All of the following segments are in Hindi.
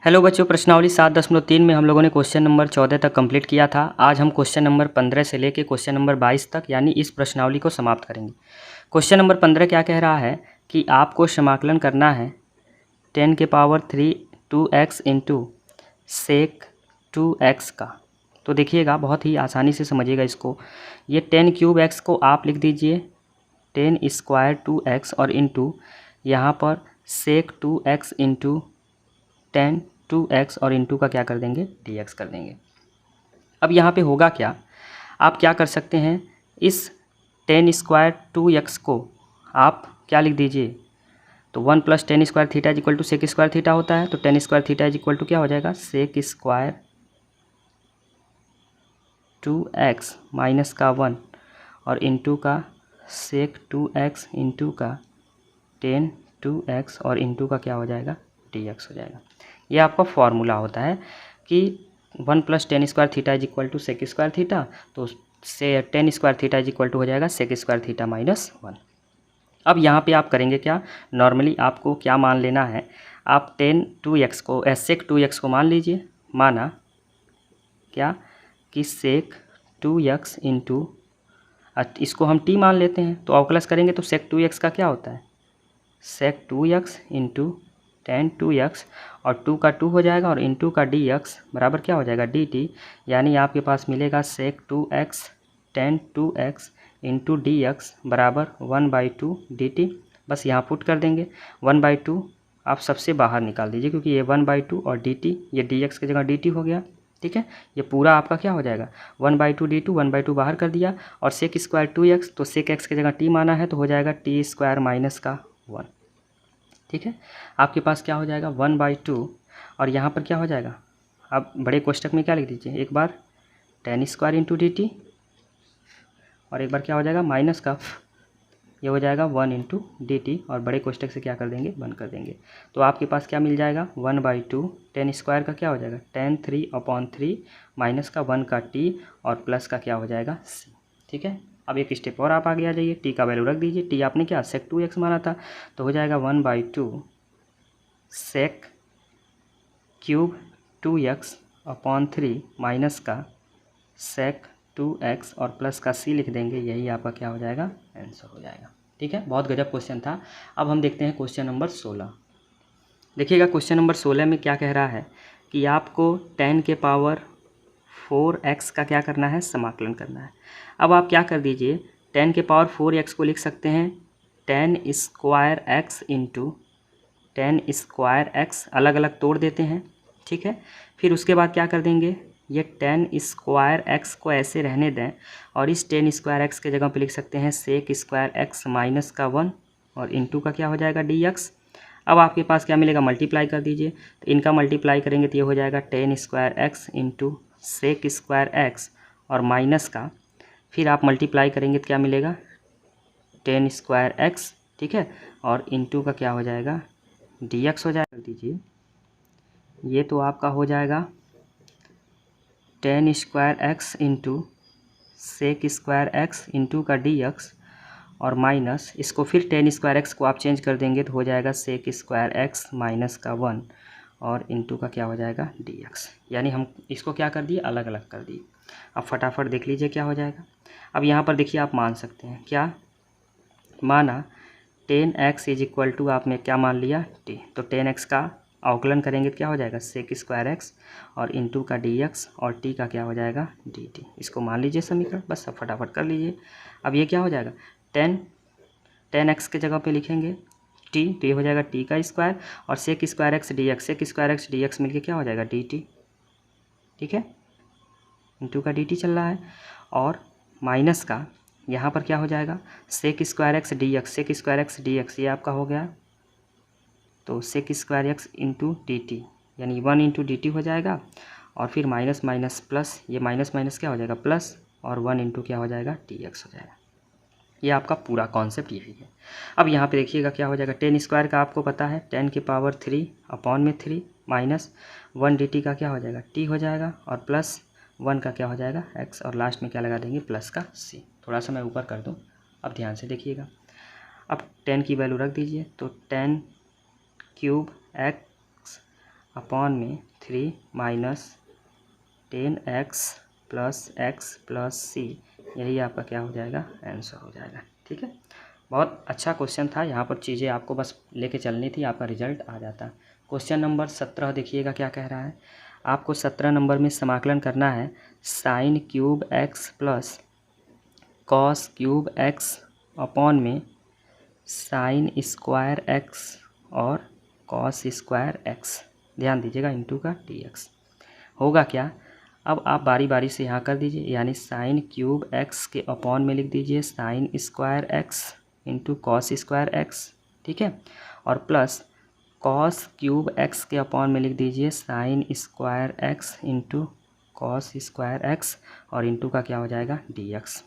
हेलो बच्चों, प्रश्नावली 7.3 में हम लोगों ने क्वेश्चन नंबर 14 तक कंप्लीट किया था। आज हम क्वेश्चन नंबर 15 से लेके क्वेश्चन नंबर 22 तक यानी इस प्रश्नावली को समाप्त करेंगे। क्वेश्चन नंबर 15 क्या कह रहा है कि आपको समाकलन करना है 10 के power 3 2x into sec 2x का। तो देखिएगा, बहुत ही आसानी से समझिएगा इसको। ये 10 क्यूब x को आप लिख दीजिए 10 स्क्वायर 2x और इंटू यहाँ पर सेक 2x इंटू 10 2x और इंटू का क्या कर देंगे, dx कर देंगे। अब यहाँ पे होगा क्या, आप क्या कर सकते हैं, इस 10 स्क्वायर 2x को आप क्या लिख दीजिए, तो 1 plus 10 square theta is equal to sec square theta होता है। तो 10 square theta is equal to क्या हो जाएगा, सेक स्क्वायर 2x माइनस का 1 और इंटू का सेक 2x इंटू का 10 2x और इंटू का क्या हो जाएगा, dx हो जाएगा। ये आपका फॉर्मूला होता है कि 1 plus 10 square theta is equal to sec square theta, तो से 10 square theta is equal to हो जाएगा सेक स्क्वायर थीटा माइनस 1। अब यहाँ पे आप करेंगे क्या, नॉर्मली आपको क्या मान लेना है, आप 10 2x को सेक 2x को मान लीजिए। माना क्या कि सेक 2x इंटू, इसको हम t मान लेते हैं, तो अवकलज करेंगे तो सेक 2x का क्या होता है, सेक 2x इंटू 10 2x और 2 का 2 हो जाएगा और इंटू का dx बराबर क्या हो जाएगा, dt। यानी आपके पास मिलेगा सेक 2x 10 2x इंटू dx बराबर 1/2 dt। बस यहाँ पुट कर देंगे 1/2, आप सबसे बाहर निकाल दीजिए क्योंकि ये 1/2 और dt, ये dx की जगह dt हो गया। ठीक है, ये पूरा आपका क्या हो जाएगा 1/2 dt, 1/2 बाहर कर दिया और सेक स्क्वायर 2x, तो सेक x की जगह t माना है तो हो जाएगा t स्क्वायर माइनस का 1। ठीक है, आपके पास क्या हो जाएगा 1/2 और यहाँ पर क्या हो जाएगा, आप बड़े कोष्टक में क्या लिख दीजिए, एक बार 10 स्क्वायर इंटू dt और एक बार क्या हो जाएगा माइनस का, ये हो जाएगा 1 इंटू dt और बड़े कोष्टक से क्या कर देंगे, बंद कर देंगे। तो आपके पास क्या मिल जाएगा 1/2, 10 स्क्वायर का क्या हो जाएगा tan 3/3 माइनस का 1 का t और प्लस का क्या हो जाएगा c। ठीक है, अब एक स्टेप और आप आगे आ जाइए, t का वैल्यू रख दीजिए, t आपने क्या सेक 2x माना था तो हो जाएगा 1/2 सेक क्यूब 2x/3 माइनस का सेक 2x और प्लस का c लिख देंगे, यही आपका क्या हो जाएगा, आंसर हो जाएगा। ठीक है, बहुत गजब क्वेश्चन था। अब हम देखते हैं क्वेश्चन नंबर 16। देखिएगा क्वेश्चन नंबर 16 में क्या कह रहा है कि आपको 10 के पावर 4x का क्या करना है, समाकलन करना है। अब आप क्या कर दीजिए, 10 के पावर 4x को लिख सकते हैं 10 square x into 10 square x, अलग अलग तोड़ देते हैं। ठीक है, फिर उसके बाद क्या कर देंगे, ये 10 स्क्वायर x को ऐसे रहने दें और इस 10 स्क्वायर x के जगह पे लिख सकते हैं सेक स्क्वायर x माइनस का 1 और इंटू का क्या हो जाएगा dx। अब आपके पास क्या मिलेगा, मल्टीप्लाई कर दीजिए, तो इनका मल्टीप्लाई करेंगे तो ये हो जाएगा 10 square x into sec square x और माइनस का, फिर आप मल्टीप्लाई करेंगे तो क्या मिलेगा 10 स्क्वायर x। ठीक है, और इंटू का क्या हो जाएगा dx हो जाएगा। दीजिए, ये तो आपका हो जाएगा 10 square x into sec square x into का dx और माइनस, इसको फिर 10 स्क्वायर x को आप चेंज कर देंगे तो हो जाएगा सेक स्क्वायर x माइनस का 1 और इंटू का क्या हो जाएगा dx। यानी हम इसको क्या कर दिए, अलग अलग कर दिए। अब फटाफट देख लीजिए क्या हो जाएगा। अब यहाँ पर देखिए आप मान सकते हैं क्या, माना 10x इज इक्वल टू आपने क्या मान लिया t, तो 10x का अवकलन करेंगे तो क्या हो जाएगा सेक स्क्वायर x और इंटू का dx और t का क्या हो जाएगा dt। इसको मान लीजिए समीकरण, बस सब फटाफट कर लीजिए। अब ये क्या हो जाएगा 10x के जगह पे लिखेंगे t, तो ये हो जाएगा t का स्क्वायर और sec square x dx, sec square x dx मिलके क्या हो जाएगा dt। ठीक है, इंटू का dt चल रहा है और माइनस का यहाँ पर क्या हो जाएगा sec square X D X, sec square X D X ये आपका हो गया, तो sec square x into D T यानी 1 इंटू डी टी हो जाएगा और फिर माइनस माइनस प्लस, ये माइनस माइनस क्या हो जाएगा प्लस और 1 इंटू क्या हो जाएगा टी एक्स हो जाएगा। ये आपका पूरा कॉन्सेप्ट यही है। अब यहाँ पे देखिएगा क्या हो जाएगा, 10 स्क्वायर का आपको पता है 10 की पावर 3 अपॉन में 3 माइनस 1 डी टी का क्या हो जाएगा टी हो जाएगा और प्लस 1 का क्या हो जाएगा x और लास्ट में क्या लगा देंगे प्लस का c। थोड़ा सा मैं ऊपर कर दूं, अब ध्यान से देखिएगा। अब 10 की वैल्यू रख दीजिए, तो 10 क्यूब x अपॉन में 3 माइनस 10x प्लस c, यही आपका क्या हो जाएगा, आंसर हो जाएगा। ठीक है, बहुत अच्छा क्वेश्चन था। यहाँ पर चीज़ें आपको बस लेके चलनी थी, आपका रिजल्ट आ जाता। क्वेश्चन नंबर 17 देखिएगा क्या कह रहा है। आपको 17 नंबर में समाकलन करना है sine cube x plus cos cube x upon में साइन स्क्वायर x और कॉस स्क्वायर x, ध्यान दीजिएगा, इंटू का dx। होगा क्या, अब आप बारी बारी से यहाँ कर दीजिए, यानी साइन क्यूब x के अपॉन में लिख दीजिए sign square x into cos square x, ठीक है, और प्लस कॉस क्यूब x के अपॉन में लिख दीजिए sign square x into cos square x, और इंटू का क्या हो जाएगा, dx।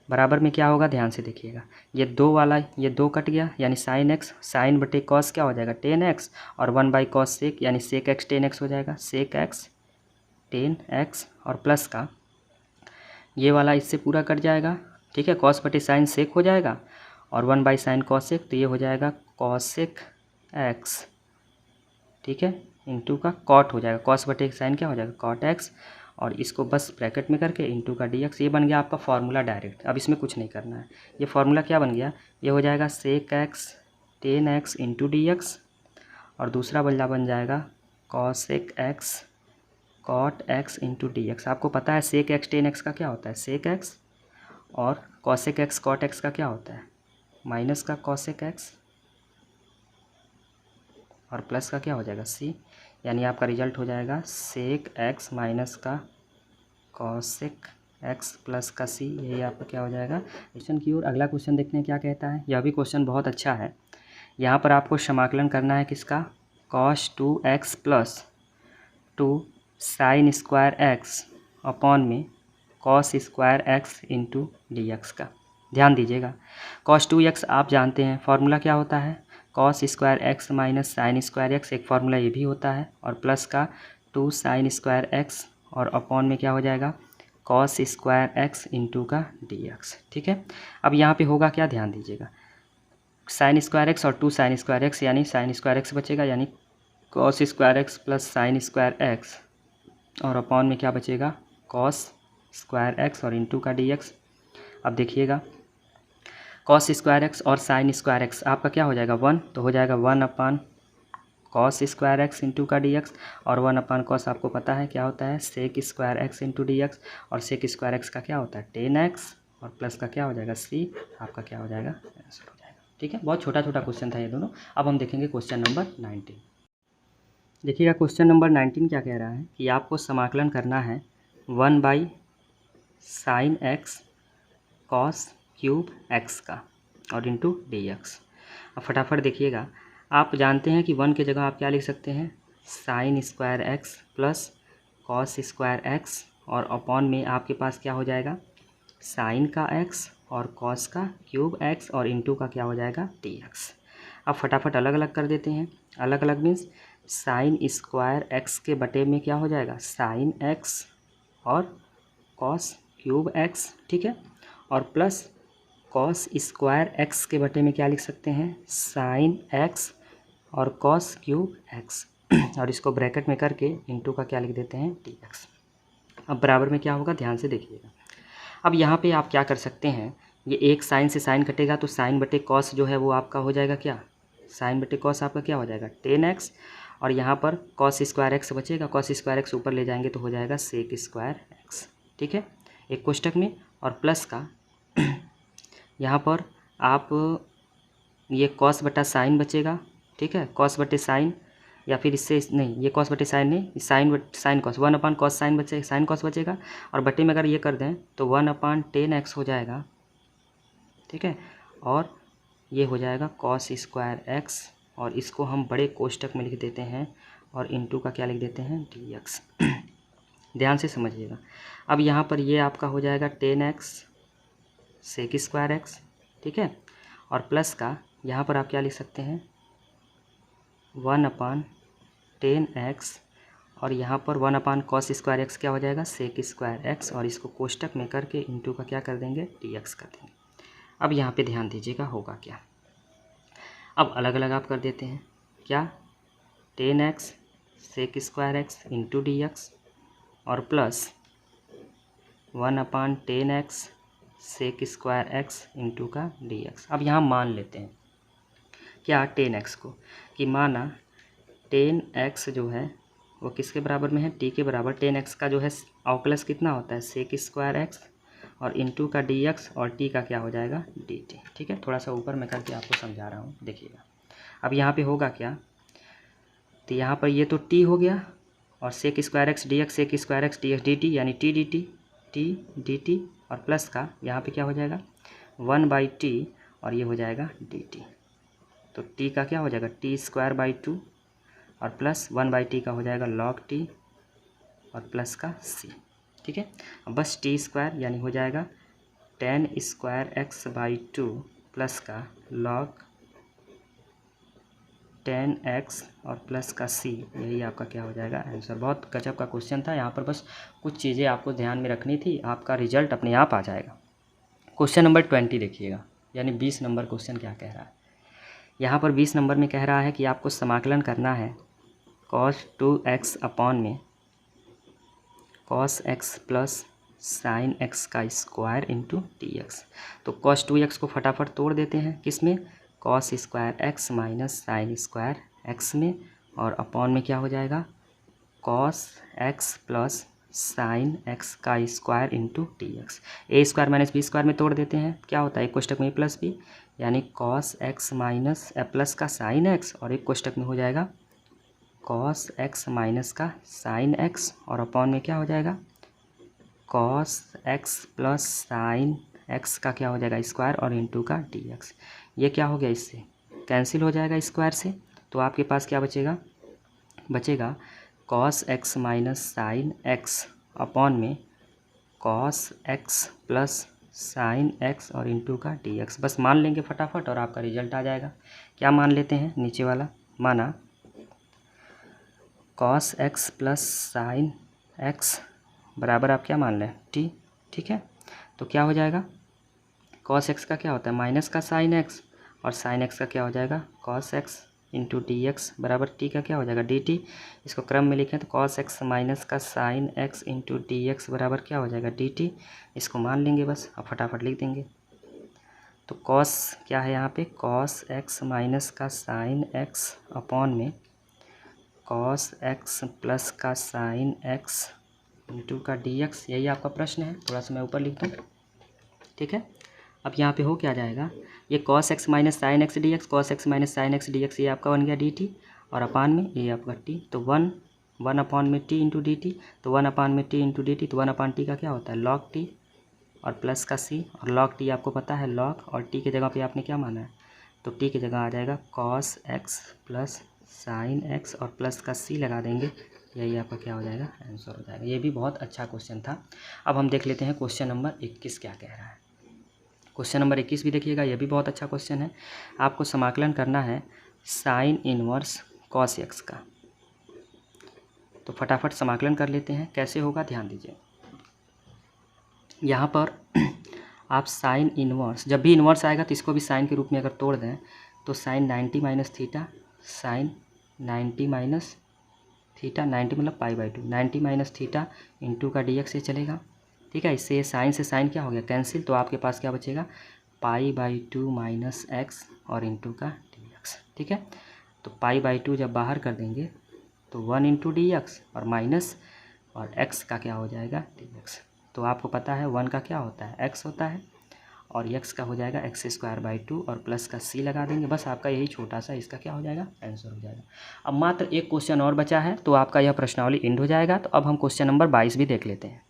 बराबर में क्या होगा, ध्यान से देखिएगा, ये दो वाला ये दो कट गया, यानी साइन x, साइन बटे कॉस क्या हो जाएगा 10x, और 1/cos सेक, यानी सेक x 10x हो जाएगा, सेक x 10x, और प्लस का ये वाला इससे पूरा कट जाएगा, ठीक है, कॉस बटे साइन सेक हो जाएगा, और 1/sin कॉस सेक, तो ये हो जाएगा कॉसेक x, ठीक है, इंटू का कॉट हो जाएगा, कॉस बटे साइन क्या हो जाएगा कॉट x, और इसको बस ब्रैकेट में करके इंटू का dx। ये बन गया आपका फार्मूला डायरेक्ट, अब इसमें कुछ नहीं करना है। ये फार्मूला क्या बन गया, ये हो जाएगा सेक x 10x इंटू dx, और दूसरा बल्ला बन जाएगा cosec x cot x into dx। आपको पता है सेक x 10x का क्या होता है सेक x, और कॉसेक x कॉट x का क्या होता है माइनस का कॉसेक x, और प्लस का क्या हो जाएगा c, यानी आपका रिजल्ट हो जाएगा सेक x माइनस का कॉसेक x प्लस का c, यही आपका क्या हो जाएगा क्वेश्चन की ओर। अगला क्वेश्चन देखते हैं क्या कहता है। यह भी क्वेश्चन बहुत अच्छा है। यहाँ पर आपको समाकलन करना है किसका, cos 2x plus 2 sine square x upon में cos square x into dx का। ध्यान दीजिएगा, cos 2x आप जानते हैं फार्मूला क्या होता है, cos square x minus sign square x, एक फार्मूला ये भी होता है, और प्लस का 2 साइन स्क्वायर x, और अपॉन में क्या हो जाएगा कॉस स्क्वायर x इंटू का dx। ठीक है, अब यहाँ पे होगा क्या, ध्यान दीजिएगा, साइन स्क्वायर x और 2 साइन स्क्वायर x, यानी साइन स्क्वायर x बचेगा, यानी cos square x plus sign square x, और अपॉन में क्या बचेगा कॉस स्क्वायर x और इंटू का dx। अब देखिएगा कॉस स्क्वायर x और साइन स्क्वायर x आपका क्या हो जाएगा 1, तो हो जाएगा 1 कॉस स्क्वायर x इंटू का dx, और 1 कॉस आपको पता है क्या होता है sec square x into dx, और सेक स्क्वायर x का क्या होता है 10x, और प्लस का क्या हो जाएगा c, आपका क्या हो जाएगा आंसर हो जाएगा। ठीक है, बहुत छोटा छोटा क्वेश्चन था ये दोनों। अब हम देखेंगे क्वेश्चन नंबर 19। देखिएगा क्वेश्चन नंबर 19 क्या कह रहा है कि आपको समाकलन करना है 1/sin x cos cube x का, और इंटू dx। अब फटाफट देखिएगा, आप जानते हैं कि 1 की जगह आप क्या लिख सकते हैं sign square x plus cos square x, और अपॉन में आपके पास क्या हो जाएगा साइन का x और कॉस का क्यूब x, और इंटू का क्या हो जाएगा dx। अब फटाफट अलग अलग कर देते हैं, अलग अलग मीन्स साइन स्क्वायर x के बटे में क्या हो जाएगा साइन x और कॉस क्यूब x, ठीक है, और प्लस कॉस स्क्वायर x के बटे में क्या लिख सकते हैं साइन x और कॉस क्यूब x, और इसको ब्रैकेट में करके इंटू का क्या लिख देते हैं dx। अब बराबर में क्या होगा, ध्यान से देखिएगा। अब यहाँ पे आप क्या कर सकते हैं, ये एक साइन से साइन कटेगा, तो साइन बटे कॉस जो है वो आपका हो जाएगा क्या, साइन बटे कॉस आपका क्या हो जाएगा 10x, और यहाँ पर कॉस स्क्वायर x बचेगा, कॉस स्क्वायर x ऊपर ले जाएंगे तो हो जाएगा सेक स्क्वायर x, ठीक है, एक कोष्टक में, और प्लस का यहाँ पर आप ये कॉस बटा साइन बचेगा, ठीक है, कॉस बटे साइन, या फिर इससे नहीं, ये कॉस बटे साइन नहीं, साइन कॉस 1/cos साइन बचे, साइन कॉस बचेगा, और बटे में अगर ये कर दें तो 1/10x हो जाएगा, ठीक है, और ये हो जाएगा कॉस स्क्वायर x, और इसको हम बड़े कोष्टक में लिख देते हैं, और इंटू का क्या लिख देते हैं dx। ध्यान से समझिएगा। अब यहाँ पर ये आपका हो जाएगा 10x सेक स्क्वायर x, ठीक है, और प्लस का यहाँ पर आप क्या लिख सकते हैं 1/10x, और यहाँ पर 1/cos स्क्वायर x क्या हो जाएगा सेक स्क्वायर x, और इसको कोष्टक में करके इंटू का क्या कर देंगे dx कर देंगे। अब यहाँ पे ध्यान दीजिएगा होगा क्या, अब अलग अलग आप कर देते हैं क्या 10x sec square x into d x और plus 1/10x sec square x into का डी एक्स। अब यहाँ मान लेते हैं क्या 10x को, कि माना 10x जो है वो किसके बराबर में है, t के बराबर। 10x का जो है अवकलज कितना होता है, सेक स्क्वायर एक्स और इंटू का dx और t का क्या हो जाएगा, dt। ठीक है, थोड़ा सा ऊपर मैं करके आपको समझा रहा हूँ, देखिएगा। अब यहाँ पे होगा क्या, तो यहाँ पर ये तो t हो गया और sec square x dx sec square x dx dt यानी t dt और प्लस का यहाँ पे क्या हो जाएगा 1/t और ये हो जाएगा dt। तो t का क्या हो जाएगा t²/2 और प्लस 1/t का हो जाएगा log t और प्लस का c। ठीक है, अब बस t² यानी हो जाएगा 10^2 प्लस का log 10x और प्लस का c, यही आपका क्या हो जाएगा आंसर। बहुत गजब का क्वेश्चन था, यहाँ पर बस कुछ चीज़ें आपको ध्यान में रखनी थी, आपका रिजल्ट अपने आप आ जाएगा। क्वेश्चन नंबर 20 देखिएगा, यानी 20 नंबर क्वेश्चन क्या कह रहा है। यहाँ पर 20 नंबर में कह रहा है कि आपको समाकलन करना है cos 2x अपॉन में cos x plus sin x का स्क्वायर इंटू डी एक्स। तो cos 2x को फटाफट तोड़ देते हैं, किस में, cos square x minus sign square x में, और अपॉन में क्या हो जाएगा cos x plus sine x का स्क्वायर इंटू डी एक्स। ए स्क्वायर माइनस बी स्क्वायर में तोड़ देते हैं, क्या होता है एक कोष्टक में प्लस बी, यानी cos x माइनस प्लस का साइन x और एक कोष्टक में हो जाएगा cos x माइनस का साइन x और अपॉन में क्या हो जाएगा cos x plus sine x का क्या हो जाएगा स्क्वायर और इंटू का dx। ये क्या हो गया, इससे कैंसिल हो जाएगा स्क्वायर से, तो आपके पास क्या बचेगा cos x minus sine x upon में cos x plus sine x और इंटू का dx। बस मान लेंगे फटाफट और आपका रिजल्ट आ जाएगा। क्या मान लेते हैं, नीचे वाला माना cos x plus sine x बराबर आप क्या मान लें t। ठीक है, तो क्या हो जाएगा cos x का क्या होता है माइनस का साइन x और साइन x का क्या हो जाएगा cos x into d x बराबर t का क्या हो जाएगा dt। इसको क्रम में लिखें तो cos x माइनस का sine x into d x बराबर क्या हो जाएगा dt। इसको मान लेंगे बस, अब फटाफट लिख देंगे। तो cos क्या है यहाँ पे cos x माइनस का साइन x अपॉन में cos x प्लस का साइन x इंटू का dx, यही आपका प्रश्न है। थोड़ा सा मैं ऊपर लिख दूँ, ठीक है। अब यहाँ पे हो क्या जाएगा, ये cos x minus sine x D x, cos x minus sine x D X, ये आपका बन गया dt और अपान में ये आपका t, तो 1 अपान में t इंटू डी टी, तो 1 अपान में t इंटू डी टी, तो 1 अपान t का क्या होता है log t और प्लस का c, और log t आपको पता है log, और t की जगह पे आपने क्या माना है, तो t की जगह आ जाएगा cos x plus sine x और प्लस का c लगा देंगे, यही आपका क्या हो जाएगा आंसर हो जाएगा। ये भी बहुत अच्छा क्वेश्चन था। अब हम देख लेते हैं क्वेश्चन नंबर 21 क्या कह रहा है। क्वेश्चन नंबर 21 भी देखिएगा, ये भी बहुत अच्छा क्वेश्चन है। आपको समाकलन करना है साइन इनवर्स cos x का, तो फटाफट समाकलन कर लेते हैं। कैसे होगा ध्यान दीजिए, यहाँ पर आप साइन इनवर्स, जब भी इनवर्स आएगा तो इसको भी साइन के रूप में अगर तोड़ दें तो sine 90 minus theta, sine 90 minus theta, 90 मतलब π/2, 90 माइनस थीटा इंटू का dx से चलेगा। ठीक है, इससे साइन से साइन क्या हो गया कैंसिल, तो आपके पास क्या बचेगा π/2 माइनस x और इंटू का dx। ठीक है, तो π/2 जब बाहर कर देंगे तो 1 इंटू dx और माइनस और x का क्या हो जाएगा dx। तो आपको पता है 1 का क्या होता है x होता है और x का हो जाएगा x²/2 और प्लस का c लगा देंगे। बस आपका यही छोटा सा इसका क्या हो जाएगा आंसर हो जाएगा। अब मात्र एक क्वेश्चन और बचा है तो आपका यह प्रश्नावली एंड हो जाएगा। तो अब हम क्वेश्चन नंबर 22 भी देख लेते हैं।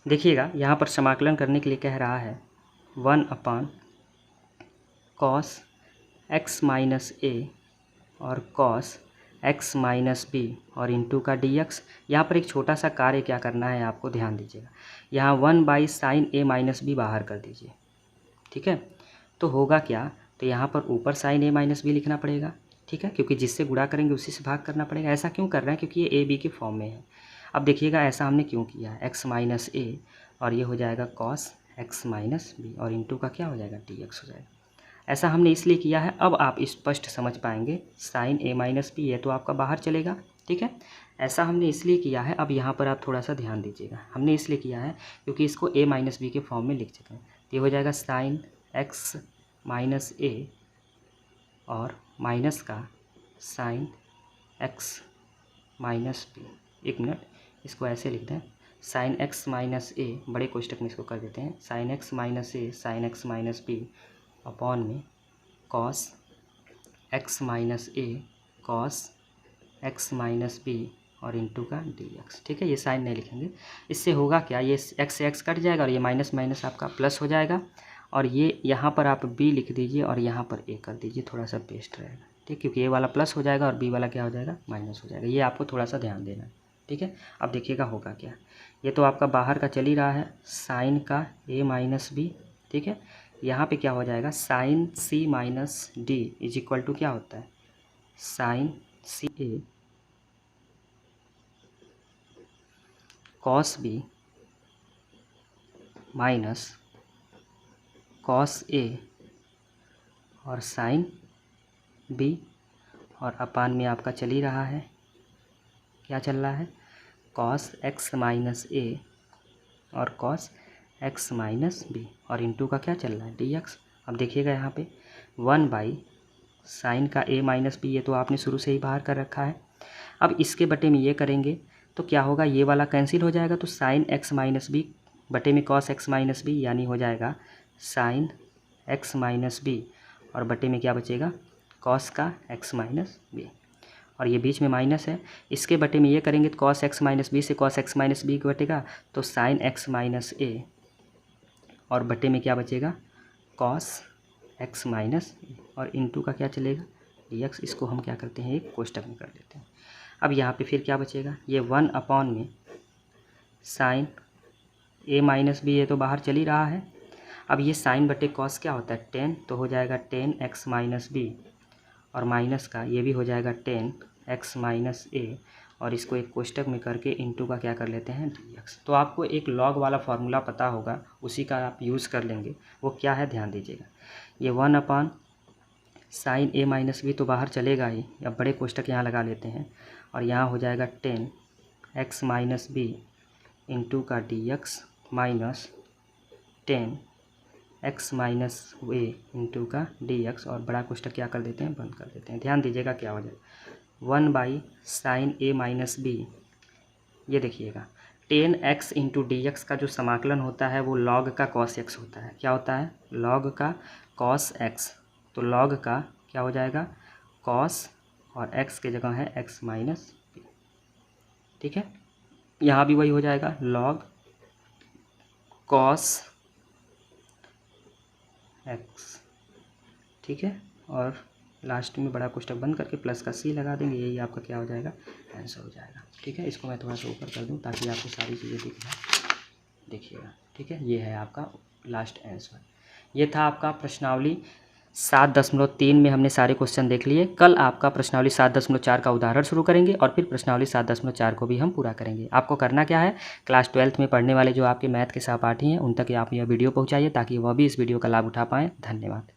देखिएगा, यहाँ पर समाकलन करने के लिए कह रहा है 1 अपान cos x माइनस a और cos x माइनस बी और इंटू का dx। यहाँ पर एक छोटा सा कार्य क्या करना है आपको, ध्यान दीजिएगा। यहाँ 1/sin a माइनस बी बाहर कर दीजिए। ठीक है, तो होगा क्या, तो यहाँ पर ऊपर sin a माइनस बी लिखना पड़ेगा। ठीक है, क्योंकि जिससे गुणा करेंगे उसी से भाग करना पड़ेगा। ऐसा क्यों कर रहे हैं, क्योंकि ये a b के फॉर्म में है। अब देखिएगा ऐसा हमने क्यों किया, x माइनस a और ये हो जाएगा cos x माइनस बी और इंटू का क्या हो जाएगा dx हो जाएगा। ऐसा हमने इसलिए किया है, अब आप स्पष्ट समझ पाएंगे। साइन ए माइनस बी, ये तो आपका बाहर चलेगा, ठीक है। ऐसा हमने इसलिए किया है, अब यहाँ पर आप थोड़ा सा ध्यान दीजिएगा। हमने इसलिए किया है क्योंकि इसको ए माइनस बी के फॉर्म में लिख सकें। ये हो जाएगा साइन एक्स माइनस ए और माइनस का साइन एक्स माइनस बी। एक मिनट, इसको ऐसे लिख दें, साइन एक्स माइनस ए, बड़े कोष्टक में इसको कर देते हैं, sine x minus a sine x minus b upon में cos x minus a cos x minus b और इंटू का डी एक्स, ठीक है। ये साइन नहीं लिखेंगे। इससे होगा क्या, ये एक्स से एक्स कट जाएगा और ये माइनस माइनस आपका प्लस हो जाएगा, और ये यहाँ पर आप बी लिख दीजिए और यहाँ पर ए कर दीजिए, थोड़ा सा बेस्ट रहेगा, ठीक, क्योंकि ए वाला प्लस हो जाएगा और बी वाला क्या हो जाएगा, माइनस हो जाएगा। ये आपको थोड़ा सा ध्यान देना है, ठीक है। अब देखिएगा होगा क्या, ये तो आपका बाहर का चल ही रहा है, साइन का ए माइनस बी, ठीक है। यहाँ पे क्या हो जाएगा, sine C minus D is equal to क्या होता है, sine C A cos B minus cos A और साइन बी, और अपान में आपका चल ही रहा है, क्या चल रहा है, कॉस एक्स माइनस ए और कॉस एक्स माइनस बी, और इंटू का क्या चल रहा है, डी एक्स। अब देखिएगा यहाँ पे 1 बाई साइन का ए माइनस बी, ये तो आपने शुरू से ही बाहर कर रखा है। अब इसके बटे में ये करेंगे तो क्या होगा, ये वाला कैंसिल हो जाएगा, तो साइन एक्स माइनस बी बटे में कॉस एक्स माइनस बी, यानी हो जाएगा साइन एक्स माइनस बी, और बटे में क्या बचेगा, कॉस का एक्स माइनस बी, और ये बीच में माइनस है। इसके बटे में ये करेंगे तो कॉस एक्स माइनस बी से कॉस एक्स माइनस बी बटेगा, तो साइन एक्स माइनस ए, और बटे में क्या बचेगा, कॉस एक्स माइनस ए, और इंटू का क्या चलेगा, डी एक्स। इसको हम क्या करते हैं, एक कोष्टक में कर देते हैं। अब यहाँ पे फिर क्या बचेगा, ये 1 अपॉन में साइन ए माइनस बी, ये तो बाहर चल ही रहा है। अब ये साइन बटे कॉस क्या होता है, 10, तो हो जाएगा 10 एक्स माइनस बी, और माइनस का ये भी हो जाएगा 10 एक्स माइनस ए, और इसको एक कोष्टक में करके इंटू का क्या कर लेते हैं, डी एक्स। तो आपको एक लॉग वाला फार्मूला पता होगा, उसी का आप यूज़ कर लेंगे। वो क्या है, ध्यान दीजिएगा। ये 1 upon sine A minus B तो बाहर चलेगा ही, अब बड़े कोष्टक यहाँ लगा लेते हैं, और यहाँ हो जाएगा 10 एक्स माइनस बी इंटू का d x minus 10 x minus a into का डी एक्स, और बड़ा कोष्टक क्या कर देते हैं, बंद कर देते हैं। ध्यान दीजिएगा क्या हो जाएगा, 1 by sine A minus B, ये देखिएगा 10 एक्स इंटू डी एक्स का जो समाकलन होता है वो लॉग का कॉस एक्स होता है। क्या होता है, लॉग का कॉस एक्स, तो लॉग का क्या हो जाएगा, कॉस, और एक्स के जगह है एक्स माइनस बी, ठीक है। यहाँ भी वही हो जाएगा, लॉग कॉस एक्स, ठीक है, और लास्ट में बड़ा कोष्टक बंद करके प्लस का सी लगा देंगे, यही आपका क्या हो जाएगा, आंसर हो जाएगा, ठीक है। इसको मैं थोड़ा सा ऊपर कर दूं ताकि आपको सारी चीज़ें दिख जाए, देखिएगा, ठीक है। ये है आपका लास्ट आंसर। ये था आपका प्रश्नावली 7.3 में हमने सारे क्वेश्चन देख लिए। कल आपका प्रश्नावली 7.4 का उदाहरण शुरू करेंगे और फिर प्रश्नावली 7.4 को भी हम पूरा करेंगे। आपको करना क्या है, क्लास 12th में पढ़ने वाले जो आपके मैथ के सहपाठी हैं उन तक आप यह वीडियो पहुंचाइए ताकि वह भी इस वीडियो का लाभ उठा पाएँ। धन्यवाद।